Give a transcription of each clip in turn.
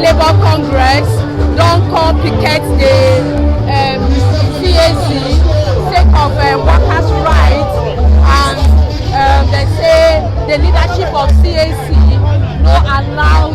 Labour Congress don't come picket the CAC sake of workers' rights, and they say the leadership of CAC no allow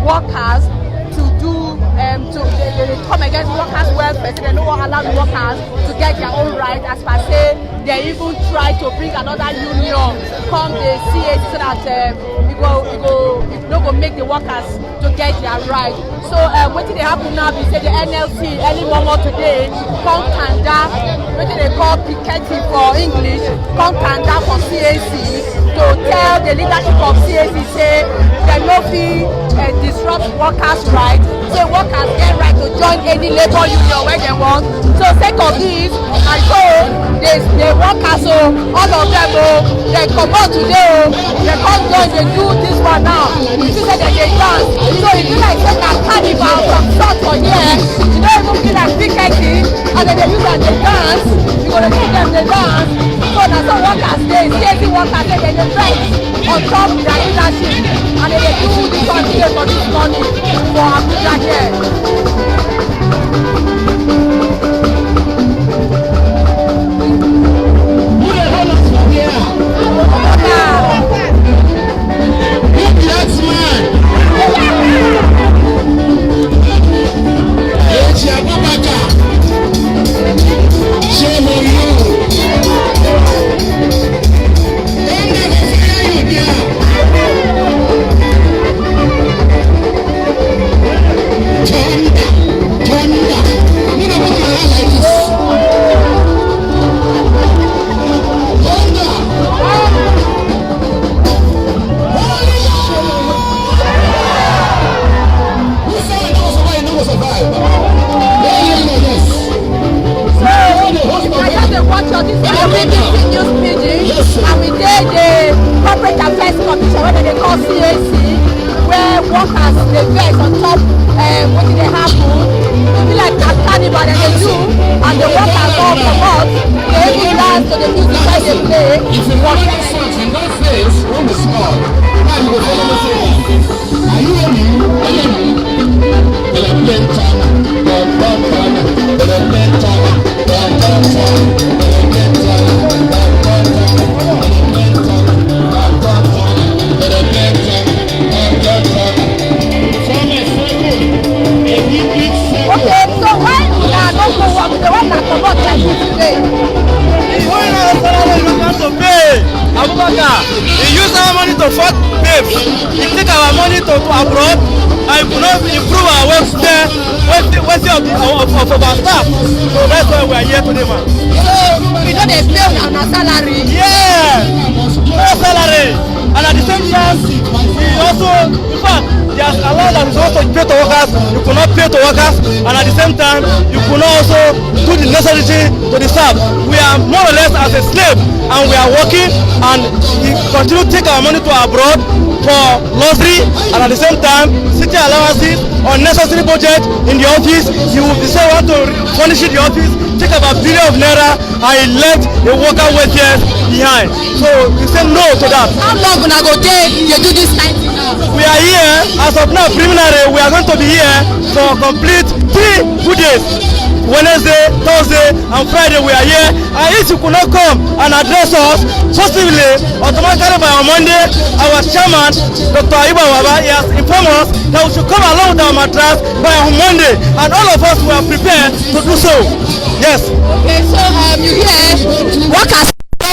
workers to do they come against workers' welfare. So they no allow the workers to get their own right. As per say, they even try to bring another union come the CAC so that it go make the workers to get their right. So what did they happen now? They say the NLC early morning today come tanda, what they call picketing for English, come tanda for CAC to tell the leadership of CAC say they no fit disrupt workers' rights. Say workers get right to join any labor union where they want. So sake of this, and so the workers, so all of them they come out today, they come join, they do this one now. You see say they dance. So it be like say na carnival from start for here. You don't even feel like picketing, and then they use and they dance. You gonna see them they dance. So na some workers dey, CAC workers dey fight on top their leadership, and they do this one today for this morning for Abuja here. He used our money to fund babes. He take our money to abroad and he could not improve our welfare of our staff. So that's why we are here today, man. So we don't pay on our salary. Yeah, no salary. And at the same time, we also, in fact, there's a law that is also pay to workers. You could not pay to workers, and at the same time, you could not also do the necessary to the staff. We are more or less as a slave, and we are working, and we continue to take our money to abroad for luxury, and at the same time, city allowances, unnecessary budget in the office. You will be say want to furnish the office, take about billion of naira, and let a worker welfare behind. So we say no to that. How long una go take you do this kind thing now? We are here as of now preliminary. We are going to be here for complete 3 good days. Wednesday, Thursday, and Friday we are here. And if you could not come and address us, possibly, automatically by on Monday, our chairman, Dr. Iba Waba, he has informed us that we should come along with our mattress by on Monday. And all of us were prepared to do so. Yes. Okay, so you hear workers pay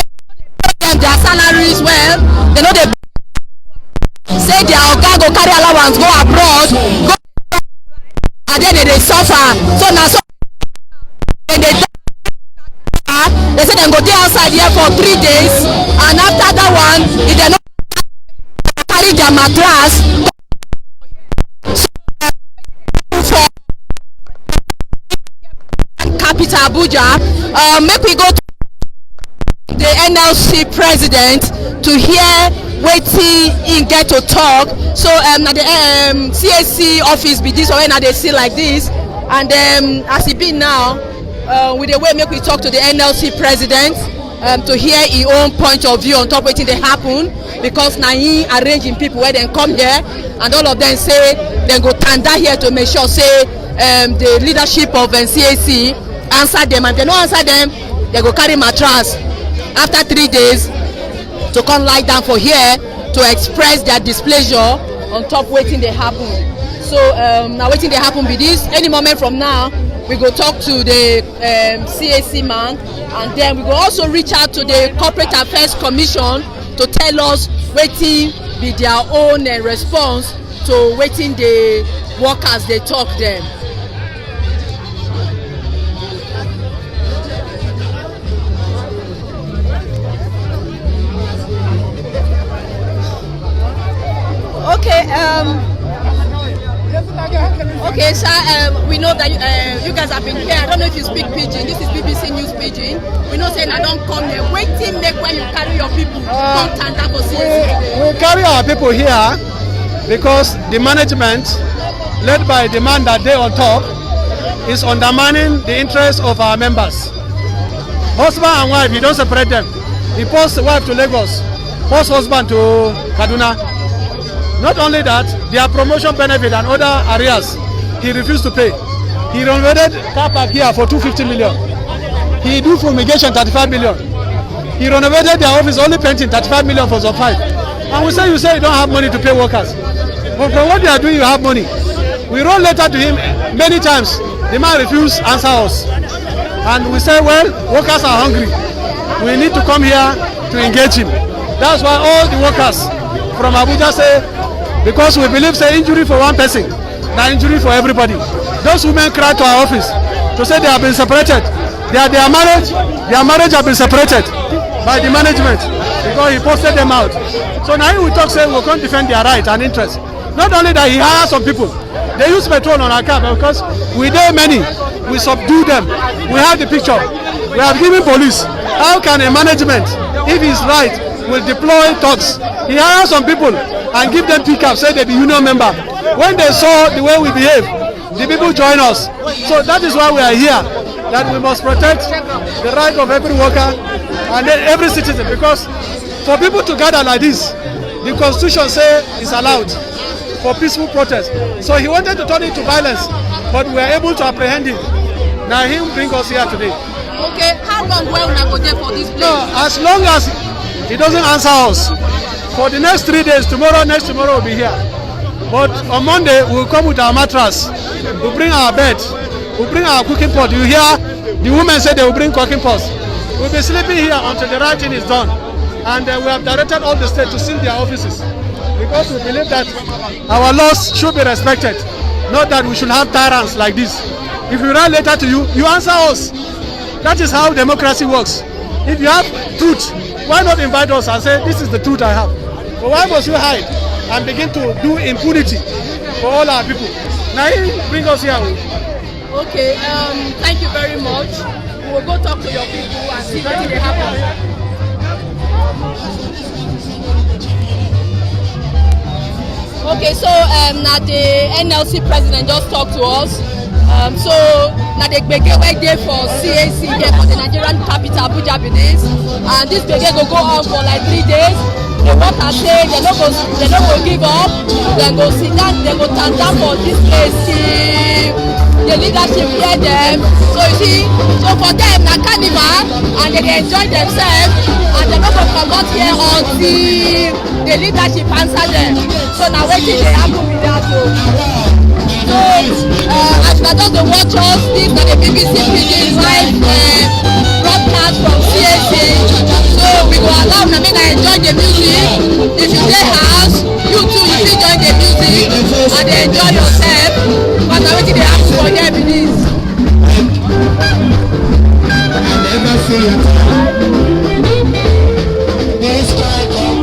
them their salaries well. They know they say their oga go carry allowance go abroad, go, and then they suffer. So now so they say dem go dey outside here for 3 days, and after that one if dem no carry their mattress for capital Abuja. Make we go to the NLC president to hear wetin he get to talk. So na the CAC office be this one, na dey see like this, and as e be now, with the way make we talk to the NLC president to hear his own point of view on top wetin dey happen, because na him arrange him people wey dem come here, and all of them say then go tanda here to make sure say the leadership of CAC answer them, and if they no answer them, they go carry mattress after 3 days to come lie down for here to express their displeasure on top wetin dey happen. So na wetin dey happen be this. Any moment from now we go talk to the CAC man, and then we go also reach out to the Corporate Affairs Commission to tell us wetin be their own response to wetin the workers dey talk dem. Okay, sir, we know that you guys have been here. I don't know if you speak Pidgin. This is BBC News Pidgin. We know saying I don't come here. Waiting make when you carry your people come tanda for CAC. We carry our people here because the management, led by the man that they on top, is undermining the interests of our members. Husband and wife, you don't separate them. He posts the wife to Lagos, posts husband to Kaduna. Not only that, their promotion benefit and other areas, he refused to pay. He renovated car park here for 250 million. He do fumigation 35 million. He renovated their office, only painting 35 million for zone 5. And we say, you say you don't have money to pay workers. But for what they are doing, you have money. We wrote letter to him many times. The man refused to answer us. And we say, well, workers are hungry. We need to come here to engage him. That's why all the workers from Abuja say, because we believe say injury for one person, not injury for everybody. Those women cry to our office to say they have been separated. Their marriage have been separated by the management because he posted them out. So now we talk say we can't defend their right and interest. Not only that, he hires some people. They use petrol on our car because we dare many. We subdue them. We have the picture. We have given police. How can a management, if he's right, will deploy thugs? He hires some people and give them pickup, say they be union member. When they saw the way we behave, the people join us. So that is why we are here, that we must protect the right of every worker and every citizen, because for people to gather like this, the constitution say is allowed for peaceful protest. So he wanted to turn it to violence, but we are able to apprehend him. Now he will bring us here today. Okay, how long will we go there for this place? No, as long as he doesn't answer us. For the next 3 days, next tomorrow we'll be here. But on Monday, we'll come with our mattress. We'll bring our bed. We'll bring our cooking pot. You hear the women say they will bring cooking pots. We'll be sleeping here until the right thing is done. And we have directed all the state to seal their offices. Because we believe that our laws should be respected. Not that we should have tyrants like this. If we write letter to you, you answer us. That is how democracy works. If you have truth, why not invite us and say, this is the truth I have? But why must you hide and begin to do impunity for all our people? Now he bring us here. Okay, thank you very much. We will go talk to your people and see what they happen. Okay, so now the NLC president just talked to us. So now the gbege wey dey for CAC here for the Nigerian capital Abuja be this, and this gbege go on for like 3 days. The workers say they no go give up. They go sit down, they go stand down for this place till the leadership hear them. So you see, so for them na carnival and they dey enjoy themselves, and they no go comot here until the leadership answer them. So na wetin dey happen with that o. So as una just dey watch us, this na the BBC Pidgin live broadcast from CAC. So we go allow una make una enjoy the music. If you dey house, you too you fit join the music and dey enjoy yourself. But na wetin dey happen for here be this. I never see it. This guy come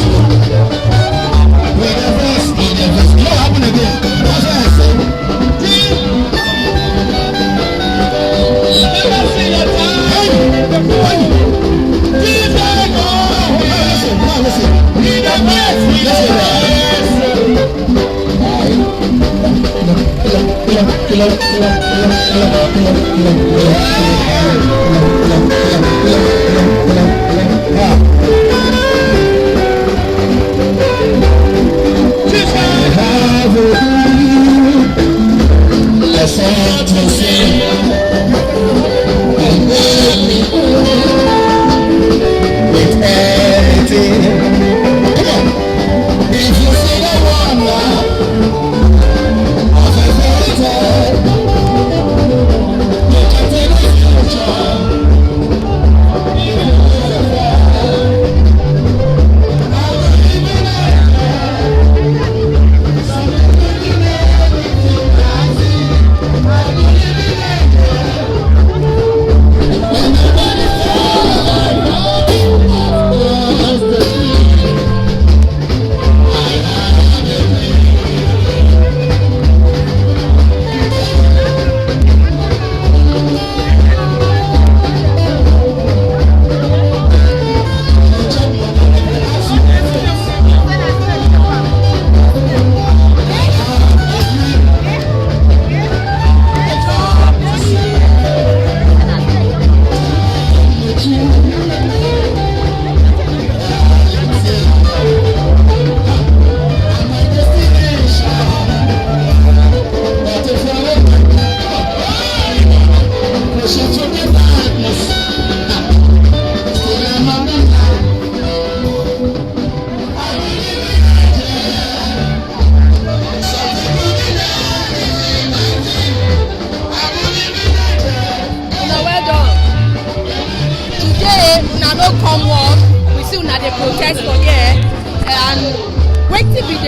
with the verse in the verse. What happened again? That's what I said. Never see the time. Hey, Jesus, oh, listen. Be the best, be the best.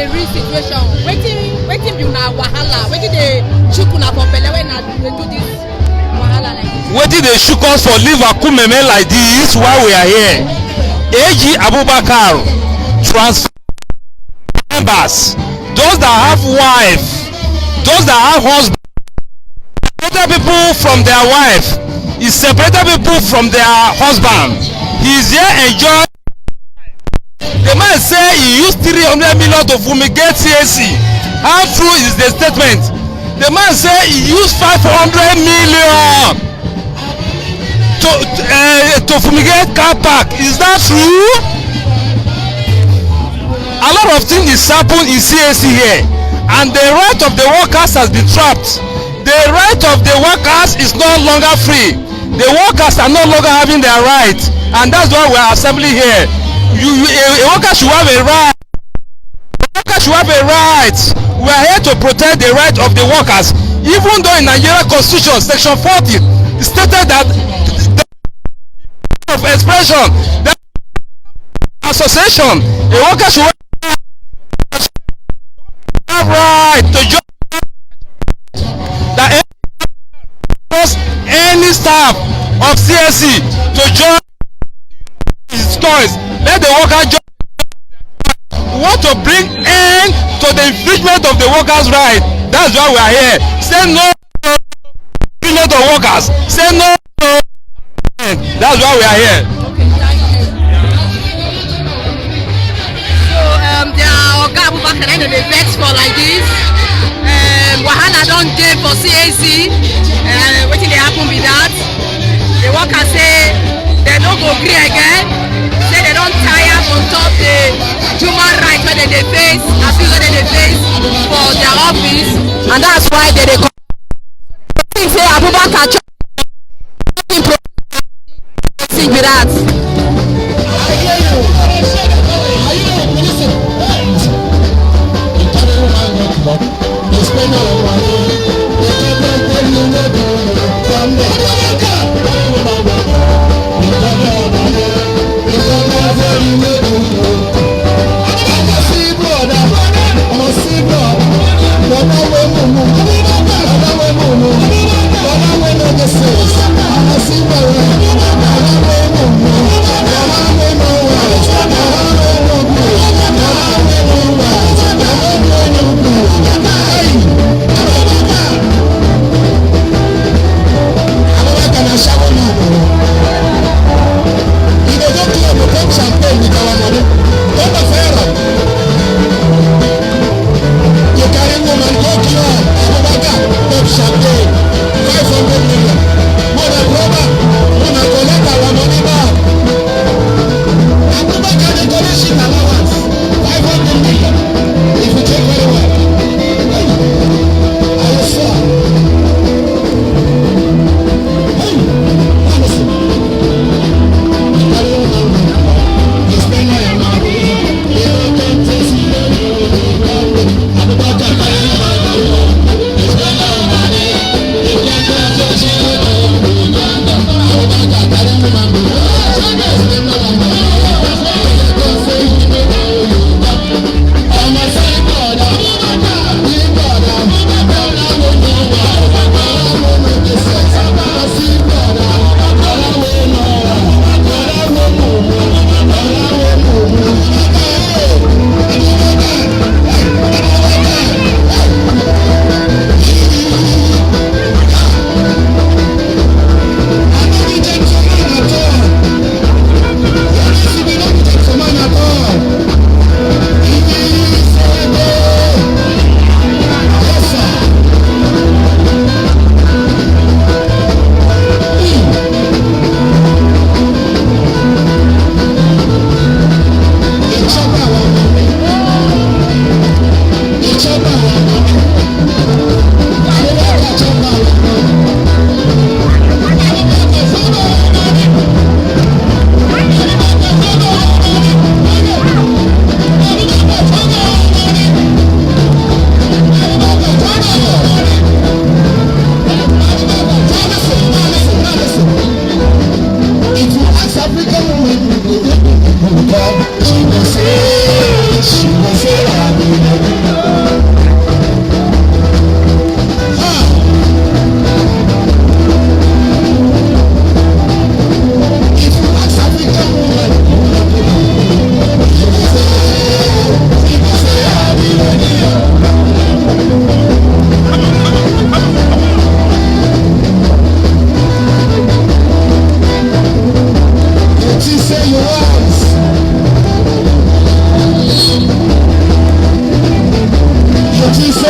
the real situation. Waiting be una wahala. Waiting the chukuna for belle when they do this wahala like this. Waiting they shook us for leave Akumeme like this while we are here. AG Abubakar transfer members, those that have wife, those that have husband, separated people from their wife, he separated people from their husband. He is here enjoying. The man say he used 300 million to fumigate CAC. How true is the statement? The man say he used 500 million to fumigate car park. Is that true? A lot of things is happening in CAC here, and the right of the workers has been trapped. The right of the workers is no longer free. The workers are no longer having their right, and that's why we are assembling here. A worker should have a right. A worker should have a right. We are here to protect the right of the workers. Even though in Nigeria Constitution section 40 stated that the of expression, the association, a worker should have right to join that any staff of CSC to join his choice. Let the worker join. We want to bring end to the infringement of the workers' right. That's why we are here. Say no to infringement of workers. Say no. That's why we are here. Their Oga Abubakar and they vex for like this. Wahala don dey for CAC. Wetin dey happen be that? The workers say they no go gree again. Say they don tire on top the human rights wey they face, abuse wey they face for their office, and that's why they come. Think say Abubakar think be that. I see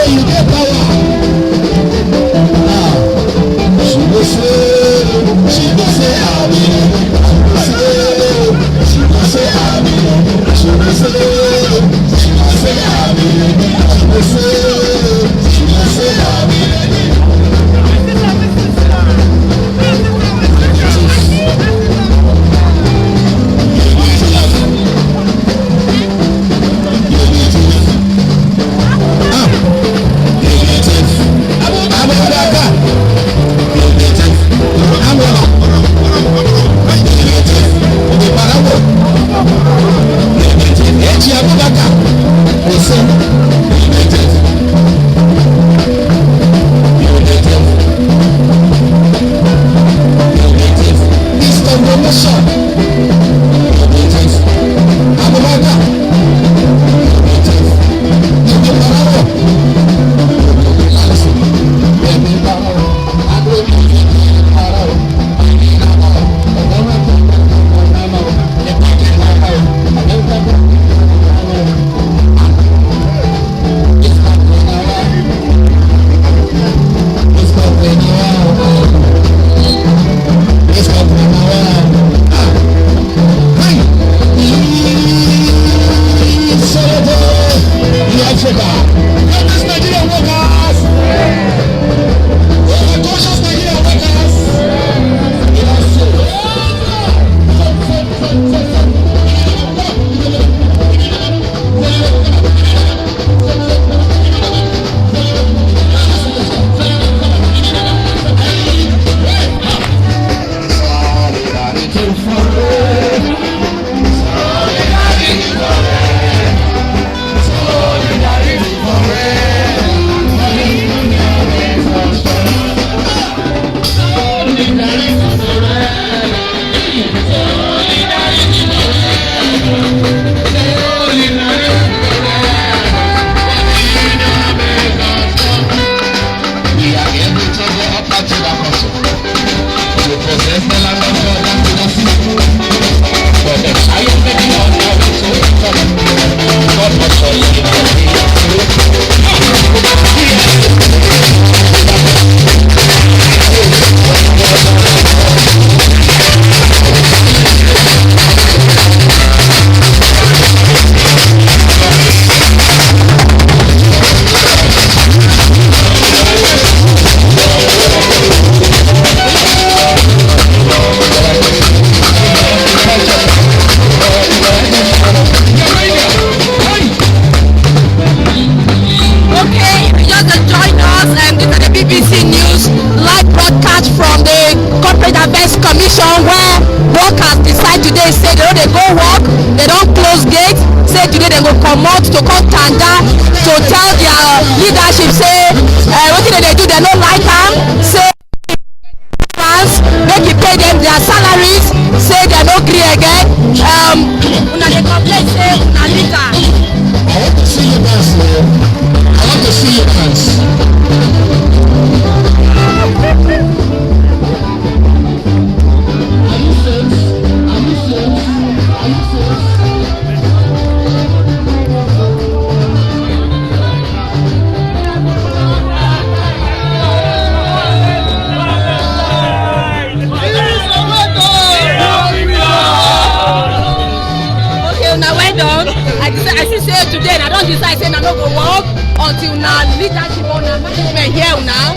you get power. She will say, I will. She will say, I will. She will say, I will. She will say, I will. comot to come tanda to tell their leadership say wetin they do they no like am, say make e pay them their salaries, say they no gree again. Una dey complain say una leader. I want to see you dance, man. I want to see you dance. Are you serious? Are you serious? Are you serious? I see say today I don't decide say I no go work until now leadership or management here now.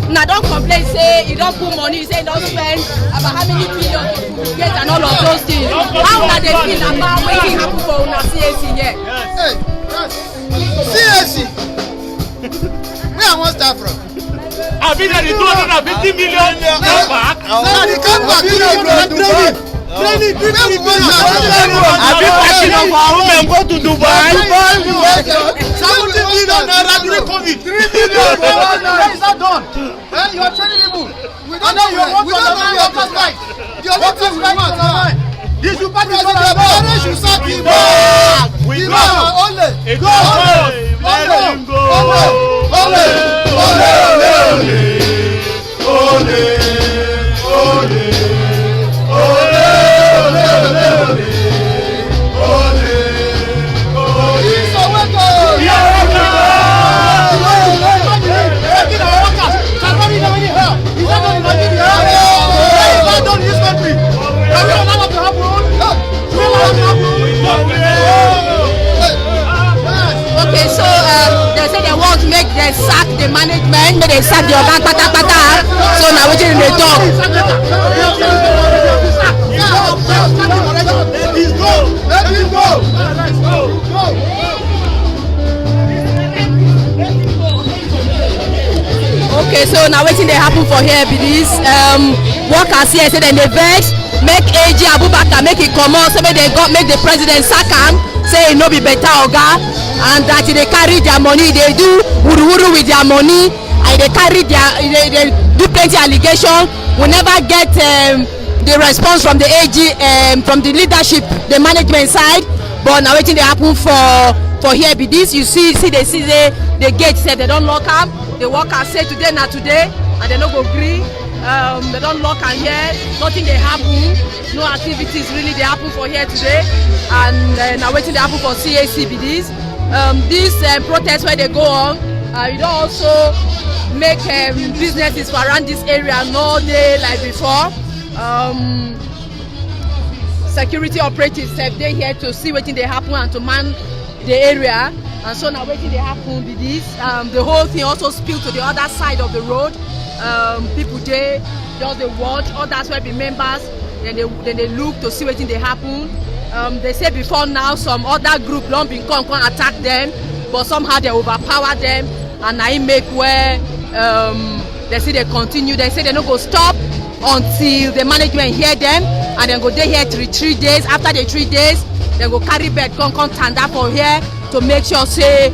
Now don't complain say you don't put money, you say you don't spend about how many billion to get and all of those things. How na they feel about wetin happen for una CAC here? Hey, CAC, where I wan start from? I been at the 250 million back. Now the come back to the training, training, I've been packing up our women go to Dubai. 70 million naira during COVID. 3 million. Where is that done? You are training people. We don't know your workers right. Your workers right. This you party is the parents you sack him back. We go. Only. Go. they sack the management, make they sack the oga kpata. So now wetin dey talk. Let it go. Okay, so now wetin dey happen for here be this. Workers here say dem dey vex make AG Abubakar make e comot, so make the president sack am, say e no be better oga, and that e dey carry their money, dey do wuruwuru with their money, and dey carry dey do plenty allegation. We never get the response from the AG, from the leadership, the management side. But now wetin dey happen for here be this. You see the gate say they don lock am. The workers say today na today, and they no go gree. They don lock am here. Nothing dey happen. No activities really dey happen for here today. And now wetin dey happen for CAC be this. This protest where they go on, you don also make businesses for around this area no dey like before. Security operatives dey here to see wetin dey happen and to man the area. And so now wetin dey happen be this. The whole thing also spill to the other side of the road. People dey just dey watch. Others wey be members, then they look to see wetin dey happen. They say before now some other group don bin come attack them, but somehow they overpower them, and na im make where they say they continue. They say they no go stop until the management hear them, and then go dey here 3 days. After the 3 days, they go carry bed come tanda for here to make sure say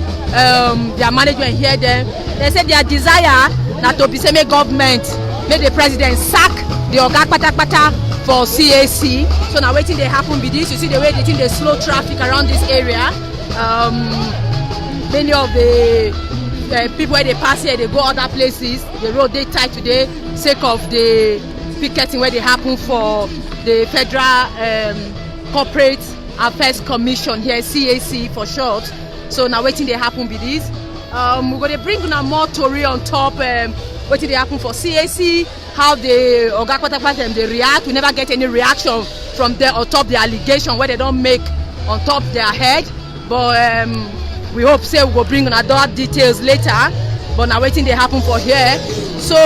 their management hear them. They say their desire na to be say make government, make the president sack the oga kpata for CAC. So now wetin dey happen be this. You see the way the thing dey slow traffic around this area. Many of the people wey dey pass here dey go other places. The road dey tight today sake of the picketing wey dey happen for the Federal Corporate Affairs Commission here, CAC for short. So now wetin dey happen be this. We go dey bring una more tori on top wetin dey happen for CAC, how the oga kpata dem dey react. We never get any reaction from them on top the allegation wey they don make on top their head. But we hope say we go bring una other details later. But now wetin dey happen for here. So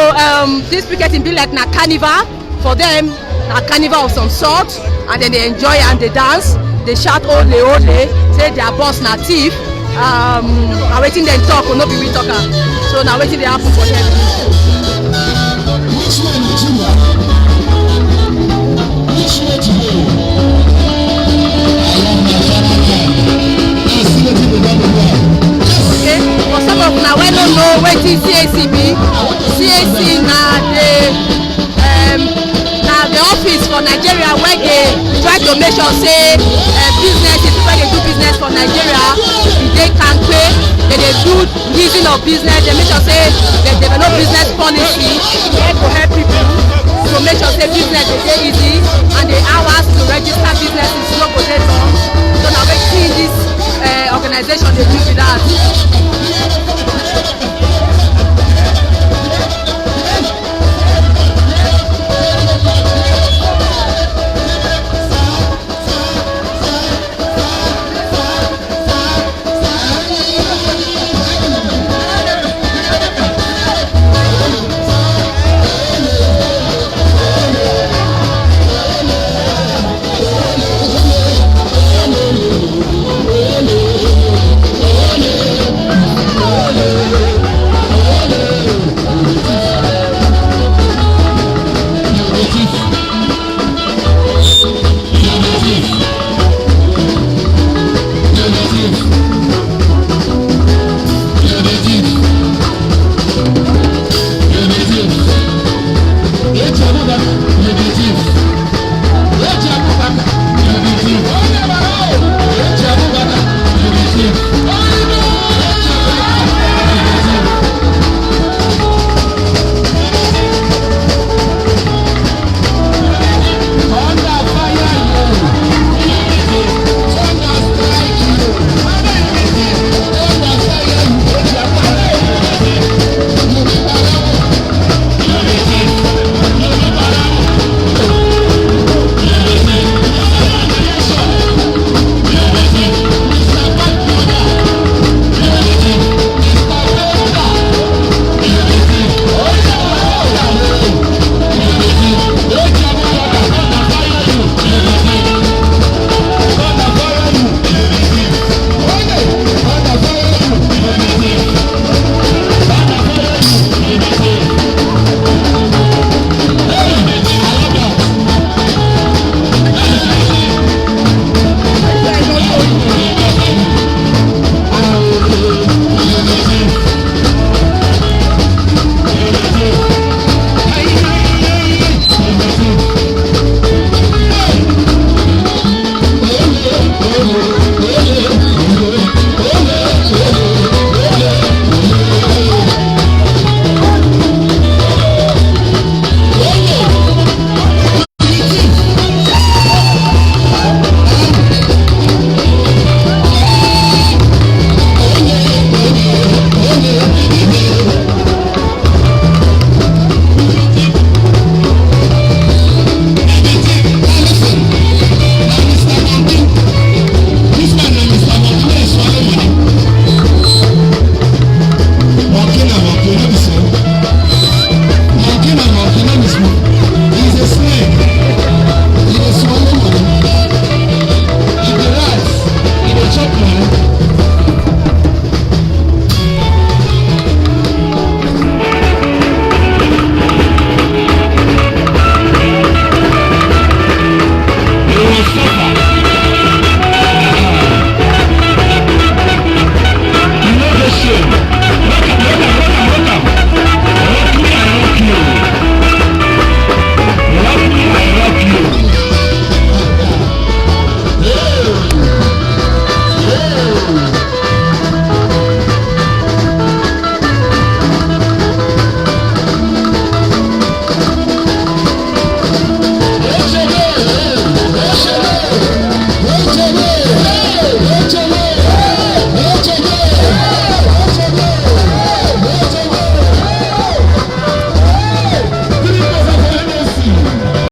this picketing be like na carnival for them, na carnival of some sort, and then they enjoy and they dance. They shout ole ole, say their boss na thief. Now wetin dem talk no be we talk am. So now wetin dey happen for here. Okay, for some of una wey no know wetin CAC be, CAC na the office for Nigeria where they try to make sure say businesses, people dey do business for Nigeria, e dey kampe. They dey do reason of business. They make sure say they develop business policy wey go help people to make sure say business dey easy, and the hours to register businesses no go dey long. So na wetin this organization dey do be that.